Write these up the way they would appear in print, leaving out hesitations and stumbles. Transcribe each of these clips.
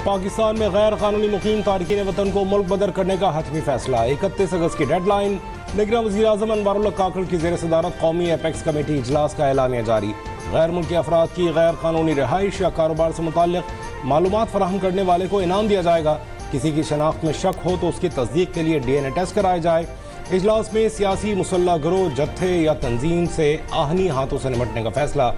पाकिस्तान में गैर कानूनी मुकीम तारकीन वतन को मुल्क बदर करने का हतमी फैसला। 31 अगस्त की डेडलाइन। निगरान वज़ीर आज़म अनवारुल्लाह काकड़ की ज़ेर सदारत कौमी एपेक्स कमेटी इजलास का एलानिया जारी। गैर मुल्की अफराद की गैर कानूनी रिहाइश या कारोबार से मुताल्लिक़ मालूमात फराहम करने वाले को इनाम दिया जाएगा। किसी की शनाख्त में शक हो तो उसकी तस्दीक के लिए DNA टेस्ट कराया जाए। इजलास में सियासी मुसल्लह गिरोह, जत्थे या तंजीम से आहनी हाथों से निपटने का फैसला।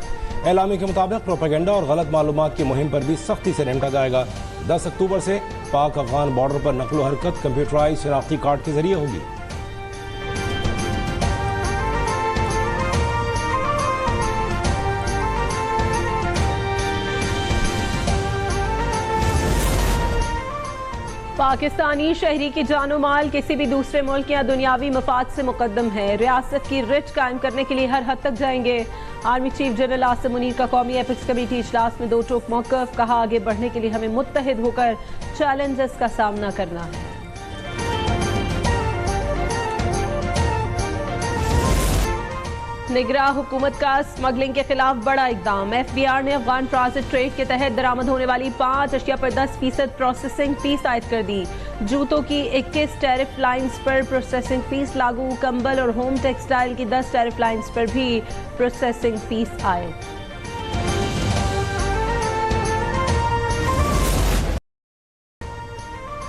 एलामे के मुताबिक प्रोपेगेंडा और गलत मालूमात की मुहिम पर भी सख्ती से निपटा जाएगा। 10 अक्टूबर से पाक अफगान बॉर्डर पर नकलो हरकत कंप्यूटराइज शनाख्ती कार्ड के जरिए होगी। पाकिस्तानी शहरी की जानो माल किसी भी दूसरे मुल्क या दुनियावी मफाद से मुकद्दम है। रियासत की रिच कायम करने के लिए हर हद तक जाएंगे। Army chief general Asim Munir का कौमी एपेक्स कमेटी इजलास में दो टोक मौक़िफ़। कहा, आगे बढ़ने के लिए हमें मुत्तहिद होकर चैलेंजेस का सामना करना है। निगरान हुकूमत का स्मगलिंग के खिलाफ बड़ा इकदाम। FBR ने अफगान ट्रांजिट ट्रेड के तहत दरामद होने वाली 5 अशिया पर 10% प्रोसेसिंग फीस आयद कर दी। जूतों की 21 टैरिफ लाइन्स पर प्रोसेसिंग फीस लागू। कंबल और होम टेक्सटाइल की 10 टैरिफ लाइन्स पर भी प्रोसेसिंग फीस आयद।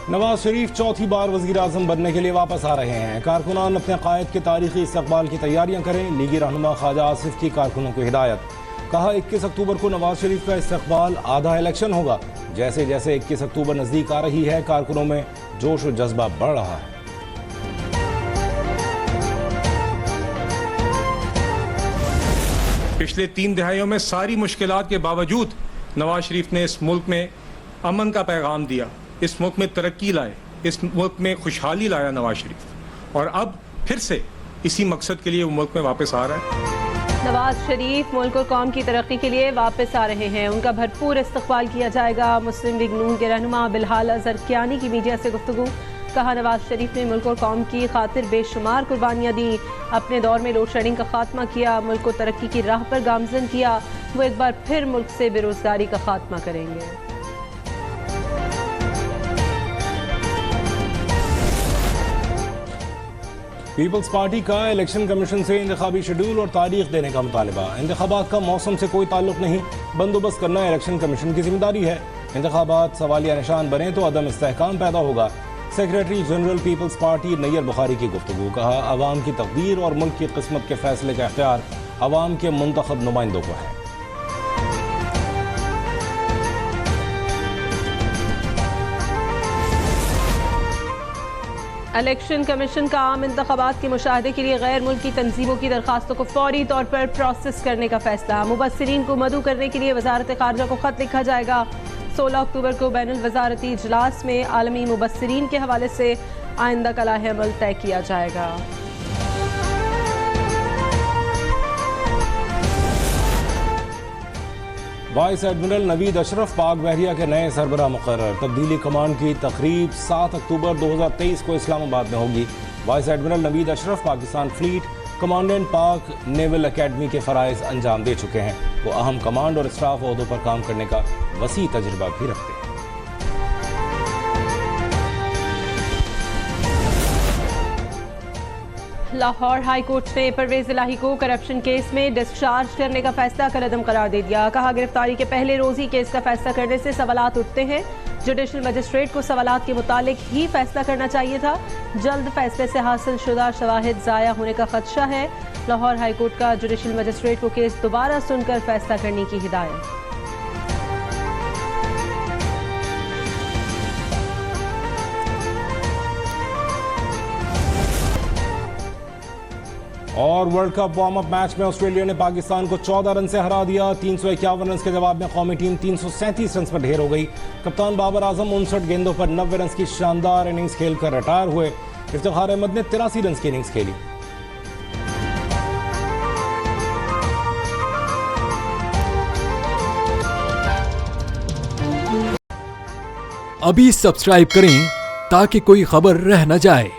नवाज शरीफ चौथी बार वज़ीर आज़म बनने के लिए वापस आ रहे हैं। कारकुनान अपने कायद के तारीखी इस्तकबाल की तैयारियां करें। लीगी रहनुमा ख्वाजा आसिफ की कारकुनों को हिदायत। कहा, 21 अक्टूबर को नवाज शरीफ का इस्तकबाल आधा इलेक्शन होगा। जैसे जैसे 21 अक्टूबर नज़दीक आ रही है, कारकुनों में जोश और जज्बा बढ़ रहा है। पिछले 3 दहाइयों में सारी मुश्किलात के बावजूद नवाज शरीफ ने इस मुल्क में अमन का पैगाम दिया, इस मुल्क में तरक्की लाए, इस मुल्क में खुशहाली लाया नवाज शरीफ, और अब फिर से इसी मकसद के लिए वो मुल्क में वापस आ रहा है। नवाज शरीफ मुल्क और कौम की तरक्की के लिए वापस आ रहे हैं। उनका भरपूर इस्तकबाल किया जाएगा। मुस्लिम लीग नून के रहनुमा बिलहाल अजहर कियानी की मीडिया से गुफ्तगू। कहा, नवाज शरीफ ने मुल्क और कौम की खातिर बेशुमार कुर्बानियाँ दी। अपने दौर में लोड शेडिंग का खात्मा किया, मुल्क को तरक्की की राह पर गामजन किया। वो एक बार फिर मुल्क से बेरोजगारी का खात्मा करेंगे। पीपल्स पार्टी का इलेक्शन कमीशन से इंतखाबी शेड्यूल और तारीख देने का मुतालबा। इंतखाबात का मौसम से कोई ताल्लुक नहीं, बंदोबस्त करना इलेक्शन कमीशन की जिम्मेदारी है। इंतखाबात सवालिया निशान बने तो अदम इस्तेहकाम पैदा होगा। सेक्रेटरी जनरल पीपल्स पार्टी नैयर बुखारी की गुफ्तगू। कहा, अवाम की तकदीर और मुल्क की किस्मत के फैसले का इख्तियार अवाम के मुंतखब नुमाइंदों को है। इलेक्शन कमीशन का आम इंतखाबात के मुशाहदे के लिए गैर मुल्की तंजीमों की दरखास्तों को फौरी तौर पर प्रोसेस करने का फैसला। मुबस्सिरीन को मदऊ करने के लिए वजारत खारजा को खत लिखा जाएगा। 16 अक्टूबर को बैनुल वजारती इजलास में आलमी मुबस्सिरीन के हवाले से आइंदा का लाहे अमल तय किया जाएगा। वाइस एडमिरल नवीद अशरफ पाक बहरिया के नए सरबराह मुकर्रर। तब्दीली कमान की तकरीब 7 अक्टूबर 2023 को इस्लामाबाद में होगी। Vice admiral Naveed Ashraf Pakistan fleet commandant पाक नेवल एकेडमी के फ़राइज़ अंजाम दे चुके हैं। वो अहम कमांड और स्टाफ ओहदों पर काम करने का वसी तजुर्बा भी रखते हैं। लाहौर हाई कोर्ट ने परवेज इलाही को करप्शन केस में डिस्चार्ज करने का फैसला कलअदम करार दे दिया। कहा, गिरफ्तारी के पहले रोज ही केस का फैसला करने से सवालात उठते हैं। जुडिशल मजिस्ट्रेट को सवालात के मुतालिक ही फैसला करना चाहिए था। जल्द फैसले से हासिल शुदा शवाहिद ज़ाया होने का खदशा है। लाहौर हाई कोर्ट का जुडिशल मजिस्ट्रेट को केस दोबारा सुनकर फैसला करने की हिदायत। और world cup warm up match में ऑस्ट्रेलिया ने पाकिस्तान को 14 रन से हरा दिया। 351 रन के जवाब में कौमी टीम 337 रन पर ढेर हो गई। कप्तान बाबर आजम 59 गेंदों पर 90 रन की शानदार इनिंग्स खेलकर रिटायर हुए। इफ्तिखार अहमद ने 83 रन की इनिंग्स खेली। अभी सब्सक्राइब करें ताकि कोई खबर रह न जाए।